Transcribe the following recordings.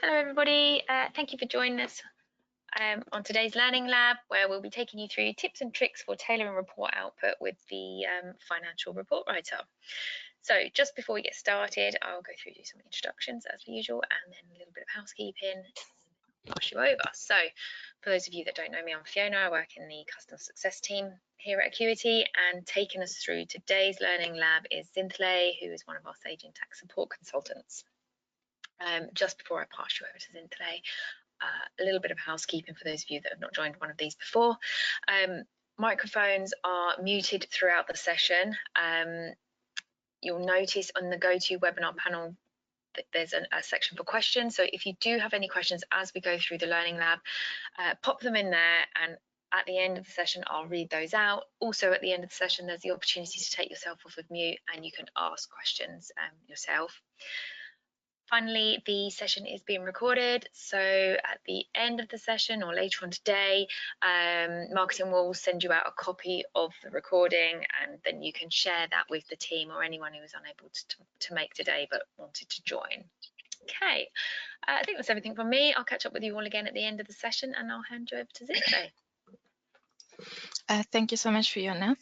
Hello everybody, thank you for joining us on today's Learning Lab, where we'll be taking you through tips and tricks for tailoring report output with the financial report writer. So just before we get started, I'll go through some introductions as usual and then a little bit of housekeeping, pass you over. So for those of you that don't know me, I'm Fiona. I work in the customer success team here at Acuity, and taking us through today's Learning Lab is Zintle, who is one of our Sage and Tax support consultants. Just before I pass you over to Zintle, a little bit of housekeeping for those of you that have not joined one of these before. Microphones are muted throughout the session. You'll notice on the GoToWebinar panel that there's a section for questions. So if you do have any questions as we go through the Learning Lab, pop them in there, and at the end of the session, I'll read those out. Also, at the end of the session, there's the opportunity to take yourself off of mute and you can ask questions yourself. Finally, the session is being recorded, so at the end of the session or later on today, marketing will send you out a copy of the recording, and then you can share that with the team or anyone who was unable to make today but wanted to join. Okay, I think that's everything from me. I'll catch up with you all again at the end of the session, and I'll hand you over to Zintle. Thank you so much, Fiona.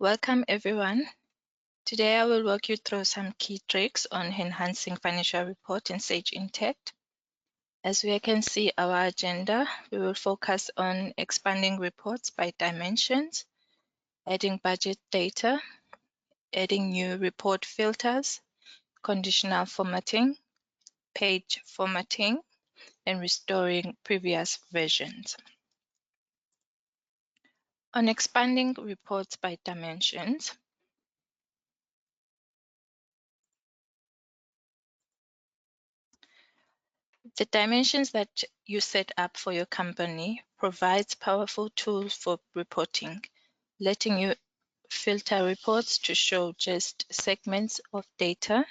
Welcome, everyone. Today, I will walk you through some key tricks on enhancing financial report in Sage Intacct. As we can see our agenda, we will focus on expanding reports by dimensions, adding budget data, adding new report filters, conditional formatting, page formatting, and restoring previous versions. On expanding reports by dimensions, the dimensions that you set up for your company provides powerful tools for reporting, letting you filter reports to show just segments of data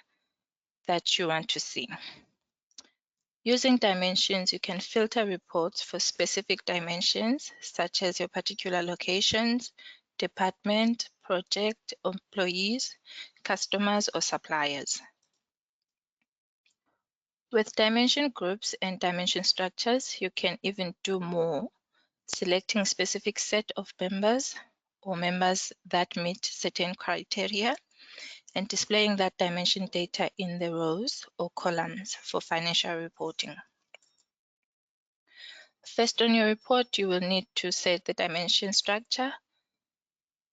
that you want to see. Using dimensions, you can filter reports for specific dimensions, such as your particular locations, department, project, employees, customers, or suppliers. With dimension groups and dimension structures, you can even do more, selecting specific set of members or members that meet certain criteria and displaying that dimension data in the rows or columns for financial reporting. First, on your report, you will need to set the dimension structure.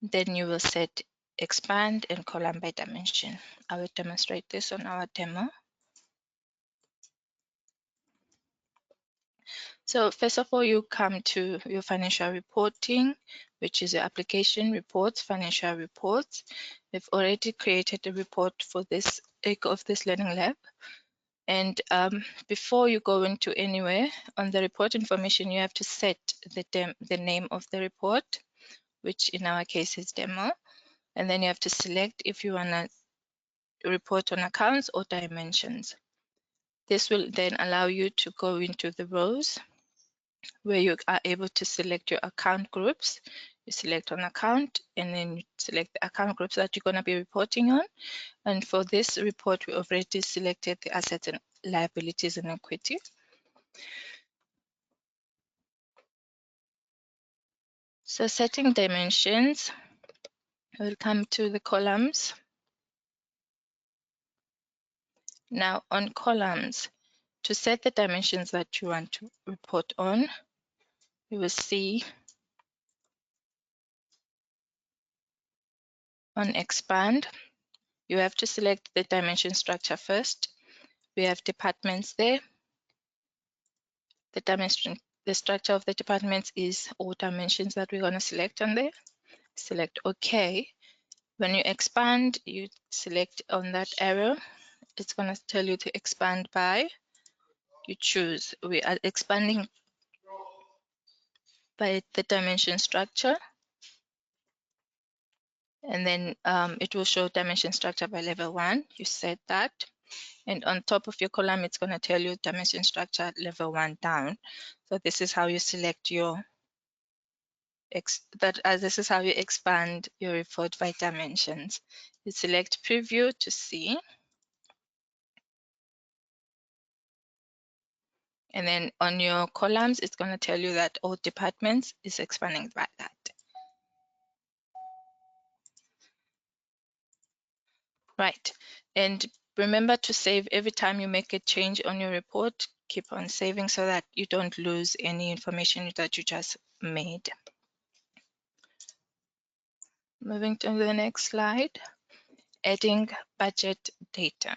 Then you will set expand and column by dimension. I will demonstrate this on our demo. So first of all, you come to your financial reporting, which is your application reports, financial reports. We've already created a report for this of this learning lab. And before you go into anywhere, on the report information, you have to set the name of the report, which in our case is demo. And then you have to select if you want to report on accounts or dimensions. This will then allow you to go into the rows where you are able to select your account groups. You select on account and then you select the account groups that you're going to be reporting on. And for this report, we already selected the assets and liabilities and equity. So setting dimensions, we'll come to the columns. Now on columns, to set the dimensions that you want to report on, you will see on expand, you have to select the dimension structure first. We have departments there. The structure of the departments is all dimensions that we're going to select on there. Select OK. When you expand, you select on that arrow. It's going to tell you to expand by. You choose. We are expanding by the dimension structure. And then it will show dimension structure by level 1. You set that. And on top of your column, it's going to tell you dimension structure level 1 down. So this is how you select your this is how you expand your report by dimensions. You select preview to see. And then on your columns, it's going to tell you that all departments is expanding by that. Right. And remember to save every time you make a change on your report. Keep on saving so that you don't lose any information that you just made. Moving to the next slide, adding budget data.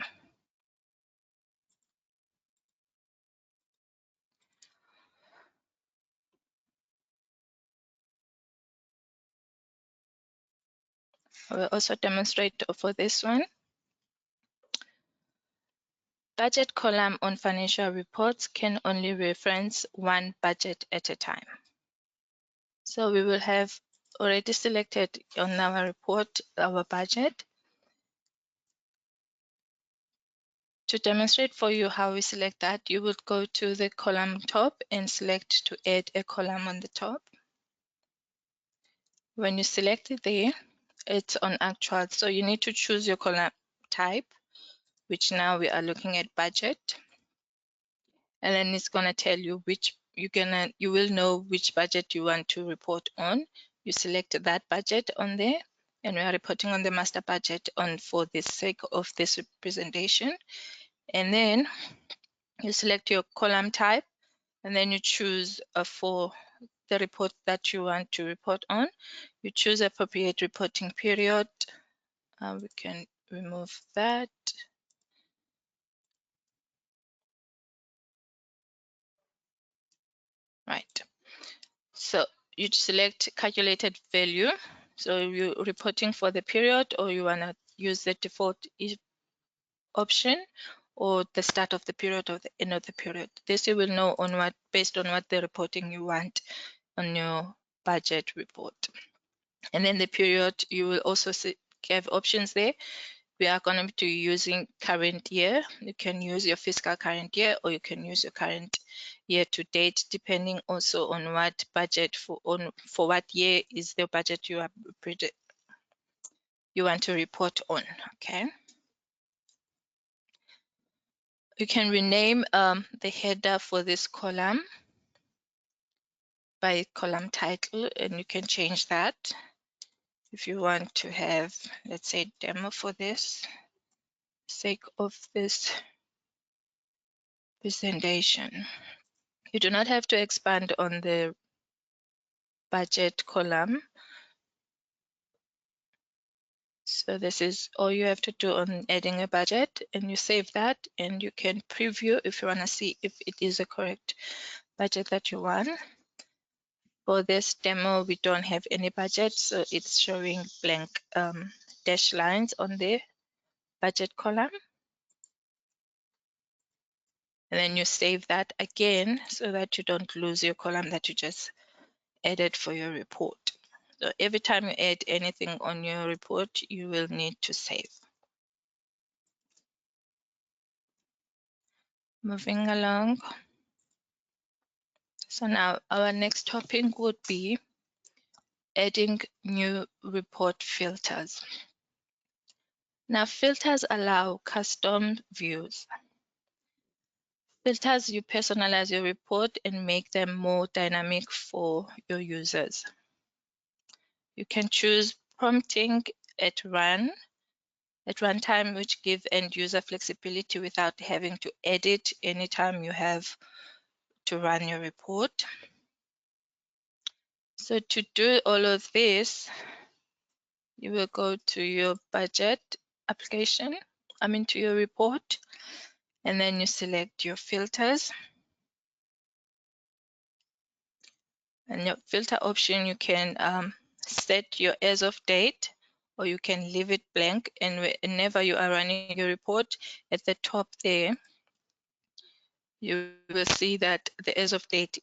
I will also demonstrate for this one. Budget column on financial reports can only reference one budget at a time. So we will have already selected on our report our budget. To demonstrate for you how we select that, you would go to the column top and select to add a column on the top. When you select it there, it's on actual. So you need to choose your column type, which now we are looking at budget. And then it's going to tell you which you will know which budget you want to report on. You select that budget on there, and we are reporting on the master budget on for the sake of this presentation. And then you select your column type, and then you choose for the report that you want to report on. You choose appropriate reporting period. We can remove that. Right. So you select calculated value. So you're reporting for the period, or you want to use the default option, or the start of the period or the end of the period. This you will know on what, based on what the reporting you want on your budget report. And then the period, you will also have options there. We are going to be using current year. You can use your fiscal current year, or you can use your current year to date, depending also on what budget for what year is the budget you want to report on. Okay. You can rename the header for this column by column title, and you can change that if you want to have, let's say, demo for this sake of this presentation. You do not have to expand on the budget column. So this is all you have to do on adding a budget, and you save that, and you can preview if you want to see if it is a correct budget that you want. For this demo, we don't have any budget, so it's showing blank dash lines on the budget column. And then you save that again so that you don't lose your column that you just added for your report. So every time you add anything on your report, you will need to save. Moving along. So now our next topic would be adding new report filters. Now filters allow custom views. Filters, you personalize your report and make them more dynamic for your users. You can choose prompting at runtime, which give end user flexibility without having to edit anytime you have to run your report. So to do all of this, you will go to your budget application, to your report, and then you select your filters. And your filter option, you can set your as of date, or you can leave it blank. And whenever you are running your report, at the top there, you will see that the as of date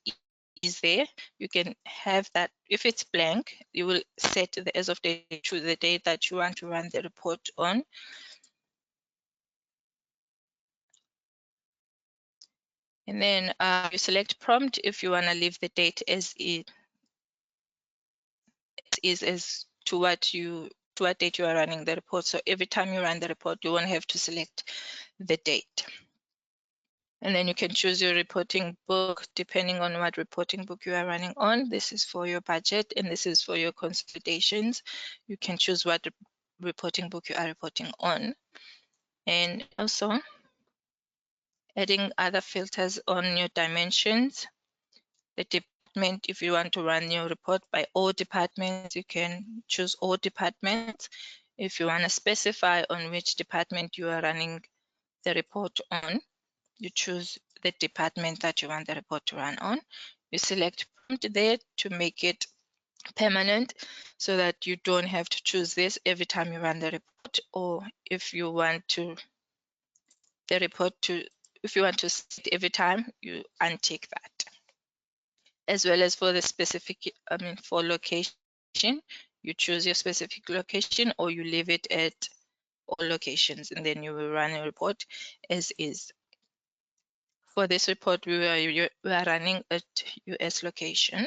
is there. You can have that. If it's blank, you will set the as of date to the date that you want to run the report on. And then you select prompt if you want to leave the date as is to what date you are running the report. So every time you run the report, you won't have to select the date. And then you can choose your reporting book depending on what reporting book you are running on. This is for your budget and this is for your consolidations. You can choose what reporting book you are reporting on. And also adding other filters on your dimensions. The department, if you want to run your report by all departments, you can choose all departments. If you want to specify on which department you are running the report on, you choose the department that you want the report to run on. You select prompt there to make it permanent so that you don't have to choose this every time you run the report, or if you want to see it every time, you untick that. As well as for the specific, for location, you choose your specific location or you leave it at all locations, and then you will run a report as is. For this report, we are running at US location.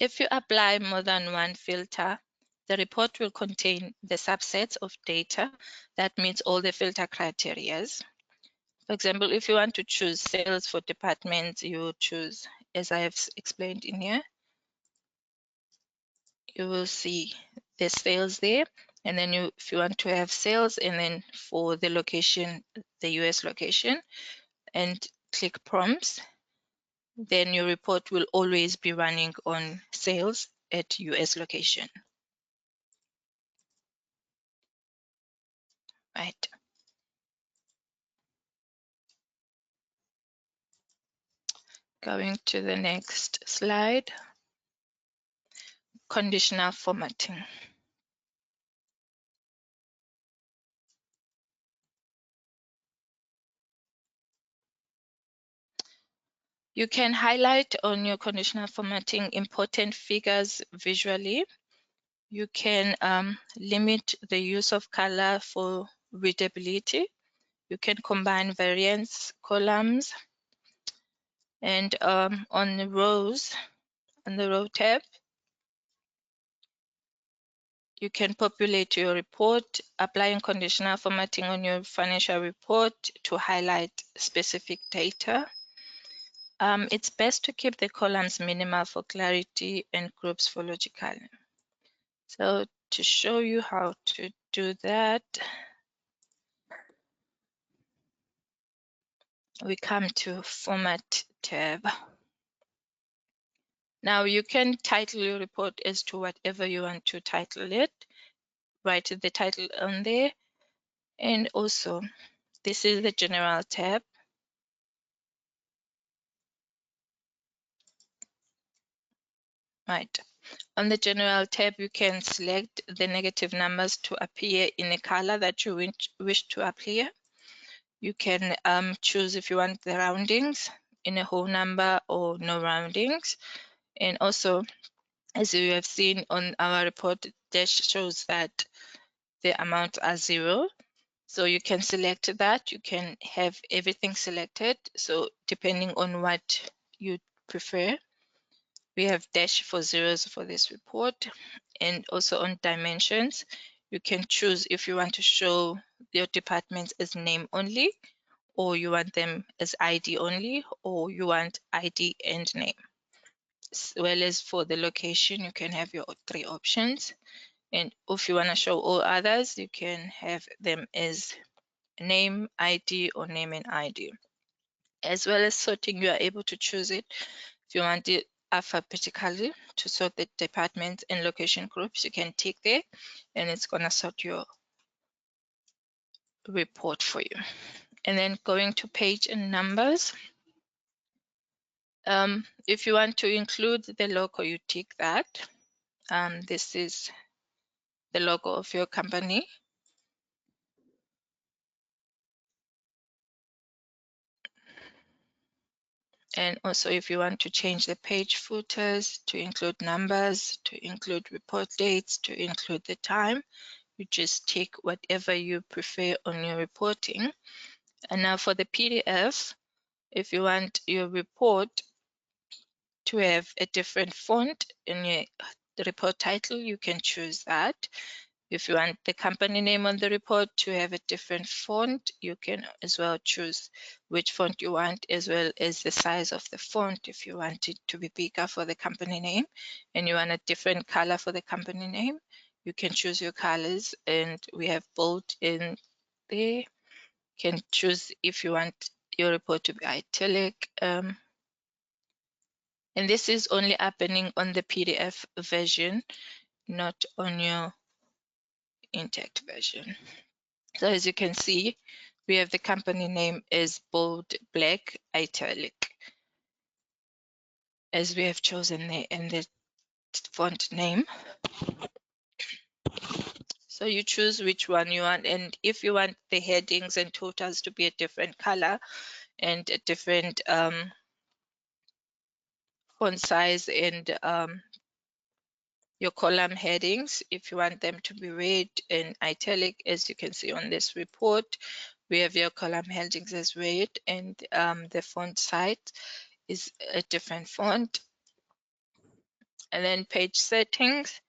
If you apply more than one filter, the report will contain the subsets of data that meets all the filter criteria. For example, if you want to choose sales for departments, you choose, as I have explained in here, you will see the sales there. And then if you want to have sales and then for the location, the US location, and click prompts, then your report will always be running on sales at US location. Right. Going to the next slide. Conditional formatting. You can highlight on your conditional formatting important figures visually. You can limit the use of color for readability. You can combine variance columns, and on the rows, on the row tab, you can populate your report, applying conditional formatting on your financial report to highlight specific data. It's best to keep the columns minimal for clarity and groups for logical. So to show you how to do that, we come to Format tab. Now you can title your report as to whatever you want to title it. Write the title on there. And also, this is the General tab. Right. On the General tab, you can select the negative numbers to appear in a color that you wish to appear. You can choose if you want the roundings in a whole number or no roundings. And also, as you have seen on our report, dash shows that the amounts are 0. So you can select that. You can have everything selected. So depending on what you prefer, we have dash for zeros for this report. And also on dimensions, you can choose if you want to show your departments as name only, or you want them as ID only, or you want ID and name. As well as for the location, you can have your 3 options. And if you want to show all others, you can have them as name, ID, or name and ID. As well as sorting, you are able to choose it. If you want it alphabetically to sort the departments and location groups, you can tick there and it's going to sort your report for you. And then going to page and numbers. If you want to include the logo, you tick that. This is the logo of your company. And also if you want to change the page footers to include numbers, to include report dates, to include the time, you just tick whatever you prefer on your reporting. And now for the PDF, if you want your report to have a different font in the report title, you can choose that. If you want the company name on the report to have a different font, you can as well choose which font you want, as well as the size of the font. If you want it to be bigger for the company name and you want a different color for the company name, you can choose your colors, and we have bold in there. You can choose if you want your report to be italic. And this is only happening on the PDF version, not on your intact version. So as you can see, we have the company name is bold, black, italic, as we have chosen the font name. So you choose which one you want, and if you want the headings and totals to be a different color and a different font size, and your column headings, if you want them to be red and italic, as you can see on this report, we have your column headings as red, and the font size is a different font. And then page settings,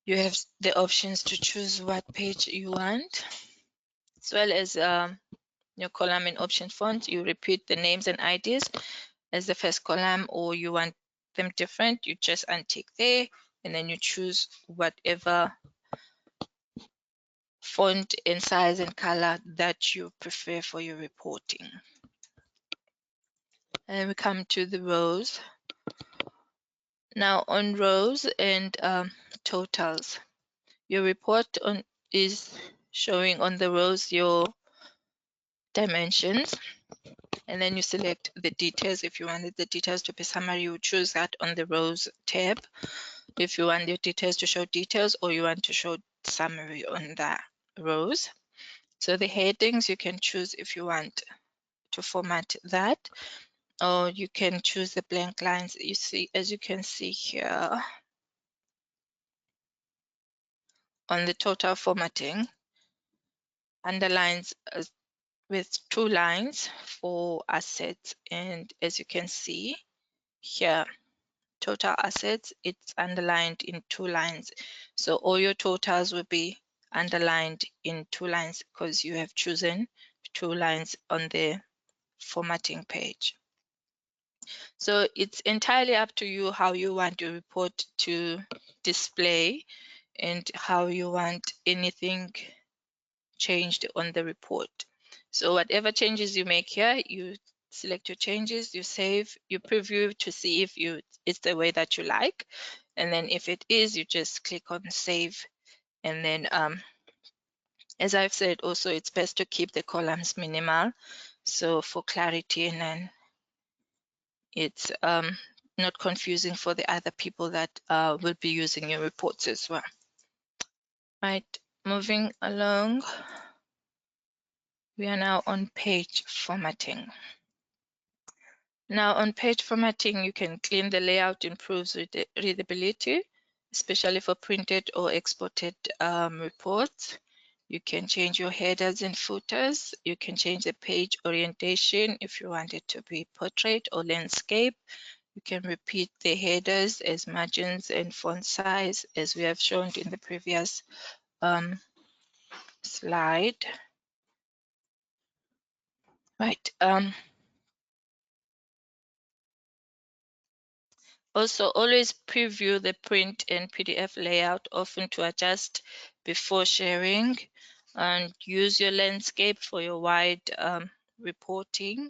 you have the options to choose what page you want, as well as your column and option font. You repeat the names and IDs as the first column, or you want them different, you just untick there, and then you choose whatever font and size and color that you prefer for your reporting. And we come to the rows. Now on rows and totals, your report is showing on the rows your dimensions, and then you select the details. If you wanted the details to be summary, you choose that on the rows tab. If you want your details to show details, or you want to show summary on the rows. So the headings, you can choose if you want to format that, or you can choose the blank lines. You see, as you can see here on the total formatting, underlines with 2 lines for assets, and as you can see here, total assets, it's underlined in 2 lines. So all your totals will be underlined in 2 lines because you have chosen 2 lines on the formatting page. So it's entirely up to you how you want your report to display and how you want anything changed on the report. So whatever changes you make here, you select your changes, you save, you preview to see if it's the way that you like. And then if it is, you just click on save. And then as I've said, also it's best to keep the columns minimal. So for clarity, and then it's not confusing for the other people that will be using your reports as well. Right, moving along. We are now on page formatting. Now on page formatting, you can clean the layout, improves readability, especially for printed or exported reports. You can change your headers and footers. You can change the page orientation if you want it to be portrait or landscape. You can repeat the headers as margins and font size, as we have shown in the previous slide. Right. Also, always preview the print and PDF layout often to adjust before sharing, and use your landscape for your wide reporting,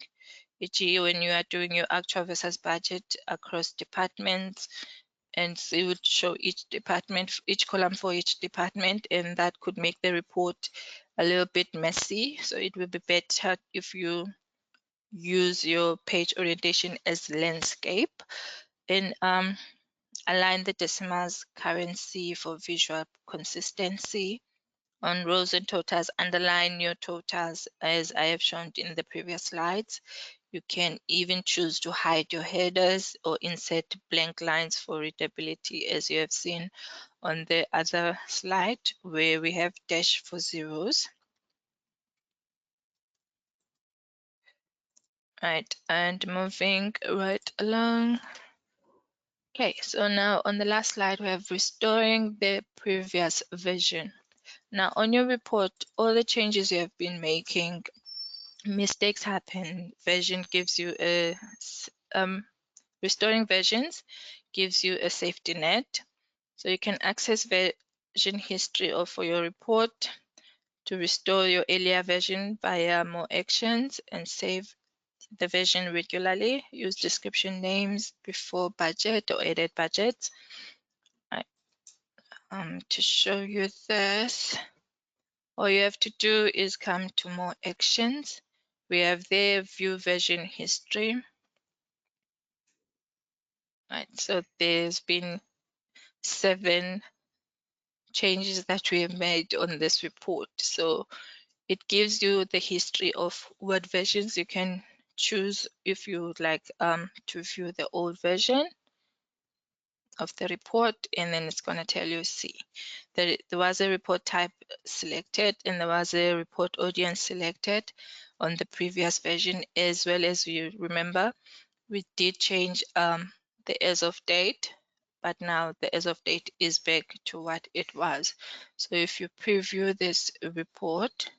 e.g. when you are doing your actual versus budget across departments, and so it would show each department, each column for each department, and that could make the report a little bit messy. So it would be better if you use your page orientation as landscape, and align the decimals currency for visual consistency. On rows and totals, underline your totals as I have shown in the previous slides. You can even choose to hide your headers or insert blank lines for readability, as you have seen on the other slide where we have dash for zeros. Right, and moving right along. Okay, so now on the last slide, we have restoring the previous version. Now on your report, all the changes you have been making, mistakes happen. Version gives you a, restoring versions gives you a safety net. So you can access version history or for your report to restore your earlier version via more actions and save the version regularly. Use description names before budget or edit budgets. To show you this, all you have to do is come to more actions. We have there view version history. Right, so there's been 7 changes that we have made on this report. So it gives you the history of what versions you can choose if you would like to view the old version of the report, and then it's going to tell you, see, there was a report type selected and there was a report audience selected on the previous version, as well as you remember we did change the as of date, but now the as of date is back to what it was. So if you preview this report,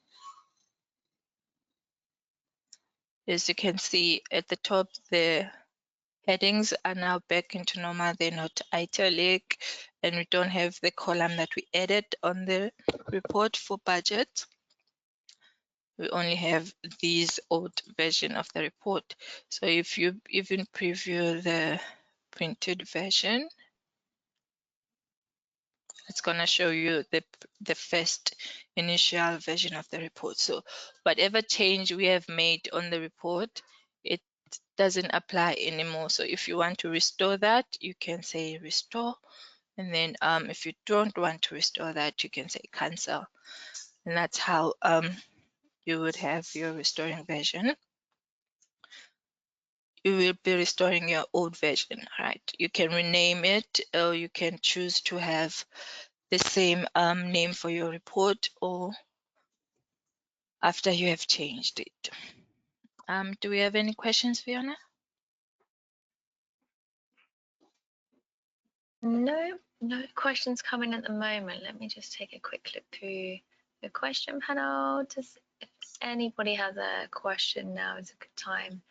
as you can see at the top, the headings are now back into normal. They're not italic, and we don't have the column that we added on the report for budget. We only have these old version of the report. So if you even preview the printed version, it's going to show you the first initial version of the report. So whatever change we have made on the report, it doesn't apply anymore. So if you want to restore that, you can say restore. And then if you don't want to restore that, you can say cancel. And that's how you would have your restoring version. You will be restoring your old version, right? You can rename it, or you can choose to have the same name for your report, or after you have changed it. Do we have any questions, Fiona? No questions coming at the moment. Let me just take a quick look through the question panel. If anybody has a question, now is a good time.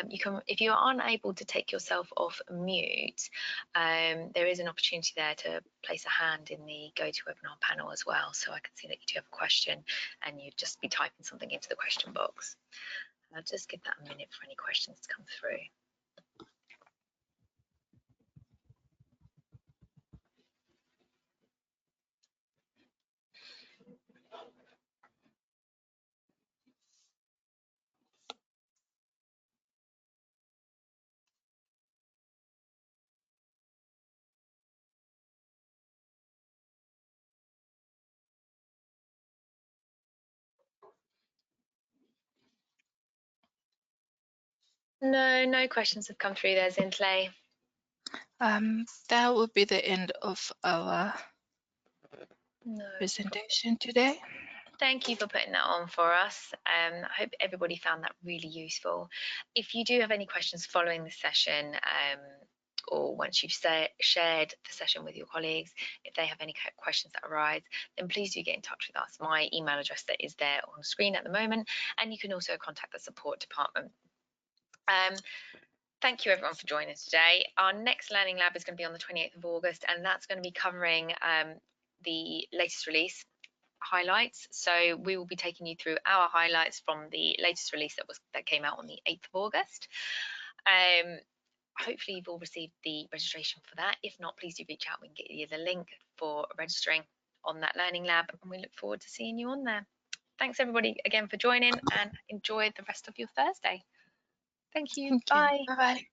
You can, if you are unable to take yourself off mute, there is an opportunity there to place a hand in the GoToWebinar panel as well. So I can see that you do have a question and you'd just be typing something into the question box. I'll just give that a minute for any questions to come through. No questions have come through there, Zintley. That would be the end of our presentation today. Thank you for putting that on for us. I hope everybody found that really useful. If you do have any questions following the session, or once you've shared the session with your colleagues, if they have any questions that arise, then please do get in touch with us. My email address that is there on screen at the moment, and you can also contact the support department. Thank you everyone for joining us today. Our next Learning Lab is going to be on the 28th of August, and that's going to be covering the latest release highlights. So we will be taking you through our highlights from the latest release that came out on the 8th of August. Hopefully you've all received the registration for that. If not, please do reach out. We can get you the link for registering on that Learning Lab, and we look forward to seeing you on there. Thanks everybody again for joining, and enjoy the rest of your Thursday. Thank you. Bye. Bye-bye.